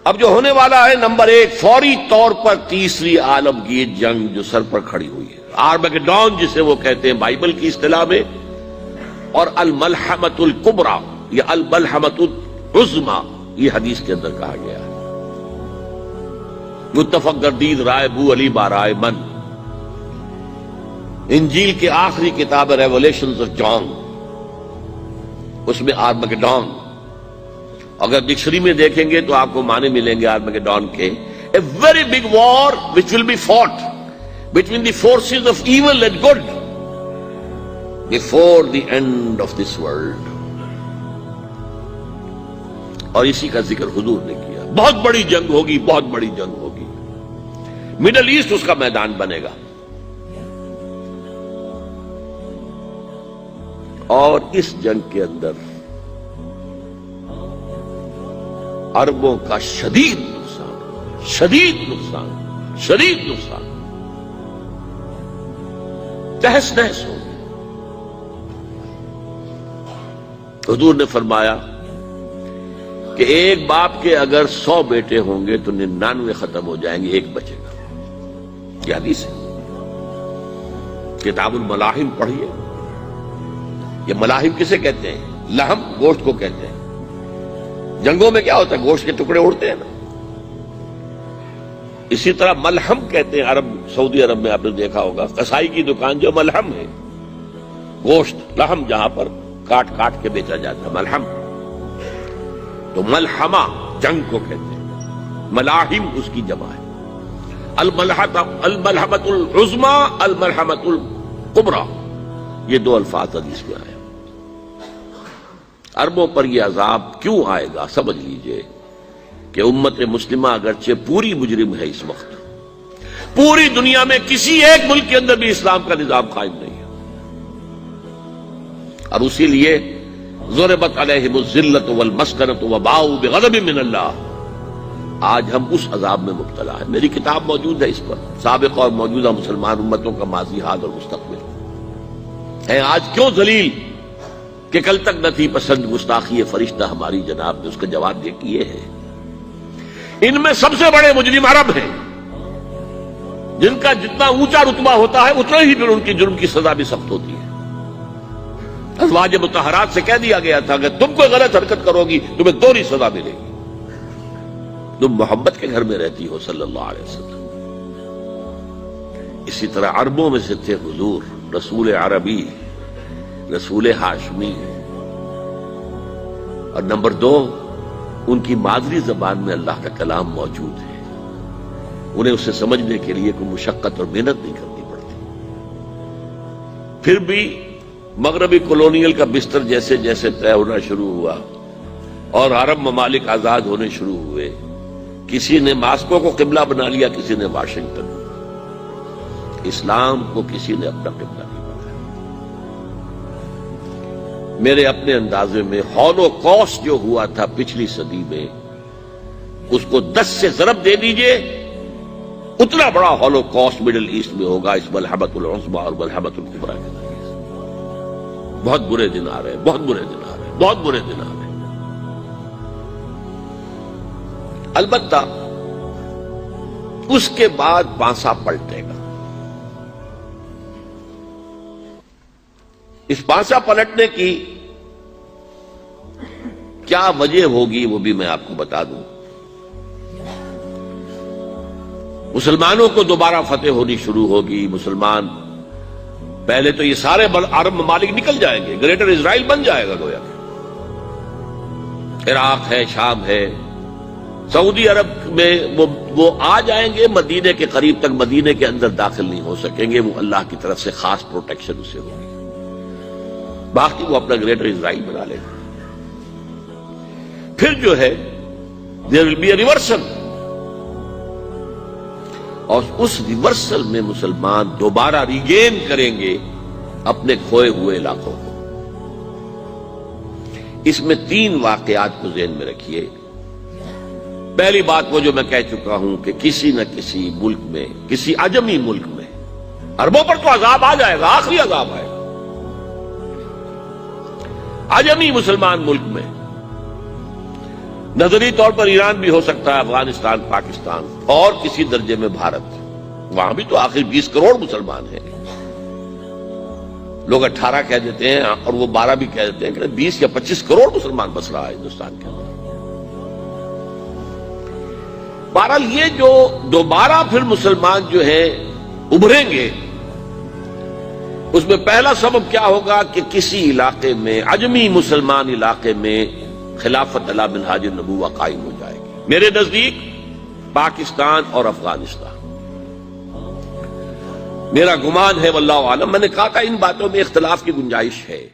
اب جو ہونے والا ہے نمبر 1 فوری طور پر تیسری عالمگیر جنگ جو سر پر کھڑی ہوئی ہے، آرمگیڈون جسے وہ کہتے ہیں بائبل کی اصطلاح میں، اور الملحمۃ الکبریٰ یا الملحمۃ العظمیٰ یہ حدیث کے اندر کہا گیا ہے۔ متفق گردید رائے بو علی بارائے من، انجیل کے آخری کتاب ریولیشنز آف جان، اس میں آرمگیڈون، اگر ڈکشنری میں دیکھیں گے تو آپ کو معنی ملیں گے آرمگیڈون کے، a very big war which will be fought between the forces of evil and good before the end of this world۔ اور اسی کا ذکر حضور نے کیا، بہت بڑی جنگ ہوگی، بہت بڑی جنگ ہوگی، مڈل ایسٹ اس کا میدان بنے گا، اور اس جنگ کے اندر عربوں کا شدید نقصان، شدید نقصان، شدید نقصان، تہس نہس ہو گیا۔ حضور نے فرمایا کہ ایک باپ کے اگر 100 بیٹے ہوں گے تو 99 ختم ہو جائیں گے، ایک بچے گا۔ یہ حدیث ہے، کتاب الملاحم پڑھیے۔ یہ ملاحم کسے کہتے ہیں؟ لحم، گوشت کو کہتے ہیں۔ جنگوں میں کیا ہوتا ہے؟ گوشت کے ٹکڑے اڑتے ہیں نا، اسی طرح ملحم کہتے ہیں عرب، سعودی عرب میں آپ نے دیکھا ہوگا قصائی کی دکان جو ملحم ہے، گوشت لحم جہاں پر کاٹ کاٹ کے بیچا جاتا ہے، ملحم۔ تو ملحمہ جنگ کو کہتے ہیں، ملاحم اس کی جمع ہے۔ الملحمۃ العظمیٰ، الملحمۃ الکبریٰ، یہ 2 الفاظ حدیث میں آئے۔ عربوں پر یہ عذاب کیوں آئے گا؟ سمجھ لیجئے کہ امت مسلمہ اگرچہ پوری مجرم ہے، اس وقت پوری دنیا میں کسی ایک ملک کے اندر بھی اسلام کا نظام قائم نہیں ہے، اور اسی لیے ضربت علیہم الذلۃ والمسکنۃ وباؤوا بغضب من اللہ، آج ہم اس عذاب میں مبتلا ہیں۔ میری کتاب موجود ہے اس پر، سابق اور موجودہ مسلمان امتوں کا ماضی، حال اور مستقبل ہے۔ آج کیوں ذلیل کہ کل تک نہ تھی پسند گستاخی فرشتہ ہماری جناب نے، اس کا جواب یہ ہے ان میں سب سے بڑے مجرم عرب ہیں، جن کا جتنا اونچا رتبہ ہوتا ہے اتنا ہی پھر ان کی جرم کی سزا بھی سخت ہوتی ہے۔ ازواج مطہرات سے کہہ دیا گیا تھا کہ تم کوئی غلط حرکت کرو گی تمہیں 2 سزا ملے گی۔ تم محمد کے گھر میں رہتی ہو صلی اللہ علیہ وسلم۔ اسی طرح عربوں میں سے تھے حضور، رسول عربی، رسول ہاشمی، اور نمبر 2 ان کی مادری زبان میں اللہ کا کلام موجود ہے، انہیں اسے سمجھنے کے لیے کوئی مشقت اور محنت نہیں کرنی پڑتی۔ پھر بھی مغربی کولونیل کا بستر جیسے جیسے طے ہونا شروع ہوا اور عرب ممالک آزاد ہونے شروع ہوئے، کسی نے ماسکو کو قبلہ بنا لیا، کسی نے واشنگٹن، اسلام کو کسی نے اپنا قبلہ نہیں بنایا۔ میرے اپنے اندازے میں ہولوکاسٹ جو ہوا تھا پچھلی صدی میں، اس کو 10 سے ضرب دے دیجئے، اتنا بڑا ہولوکاسٹ مڈل ایسٹ میں ہوگا اس ملحمۃ العظمیٰ اور ملحمۃ الکبریٰ کے ذریعے سے۔ بہت برے دن آ رہے ہیں، بہت برے دن آ رہے ہیں، بہت برے دن آ رہے ہیں۔ البتہ اس کے بعد پانسا پلٹے گا۔ اس پانسا پلٹنے کی کیا وجہ ہوگی وہ بھی میں آپ کو بتا دوں۔ مسلمانوں کو دوبارہ فتح ہونی شروع ہوگی، مسلمان پہلے تو یہ سارے عرب ممالک نکل جائیں گے، گریٹر اسرائیل بن جائے گا گویا، عراق ہے، شام ہے، سعودی عرب میں وہ آ جائیں گے مدینے کے قریب تک، مدینے کے اندر داخل نہیں ہو سکیں گے، وہ اللہ کی طرف سے خاص پروٹیکشن اسے ہوگی، باقی وہ اپنا گریٹر اسرائیل بنا لے گا۔ پھر جو ہے there will be a reversal، اور اس ریورسل میں مسلمان دوبارہ ریگین کریں گے اپنے کھوئے ہوئے علاقوں کو۔ اس میں 3 واقعات کو ذہن میں رکھیے۔ پہلی بات وہ جو میں کہہ چکا ہوں کہ کسی نہ کسی ملک میں، کسی عجمی ملک میں، عربوں پر تو عذاب آ جائے گا، آخری عذاب آئے گا، عجمی مسلمان ملک میں نظری طور پر ایران بھی ہو سکتا ہے، افغانستان، پاکستان، اور کسی درجے میں بھارت، وہاں بھی تو آخر 20 کروڑ مسلمان ہیں۔ لوگ 18 کہہ دیتے ہیں اور وہ 12 بھی کہہ دیتے ہیں کہ 20 یا 25 کروڑ مسلمان بس رہا ہے ہندوستان کے اندر۔ بہرحال یہ جو دوبارہ پھر مسلمان جو ہیں ابھریں گے، اس میں پہلا سبب کیا ہوگا کہ کسی علاقے میں، عجمی مسلمان علاقے میں، خلافت علی منہاج النبوہ قائم ہو جائے گی۔ میرے نزدیک پاکستان اور افغانستان، میرا گمان ہے واللہ عالم، میں نے کہا تھا ان باتوں میں اختلاف کی گنجائش ہے۔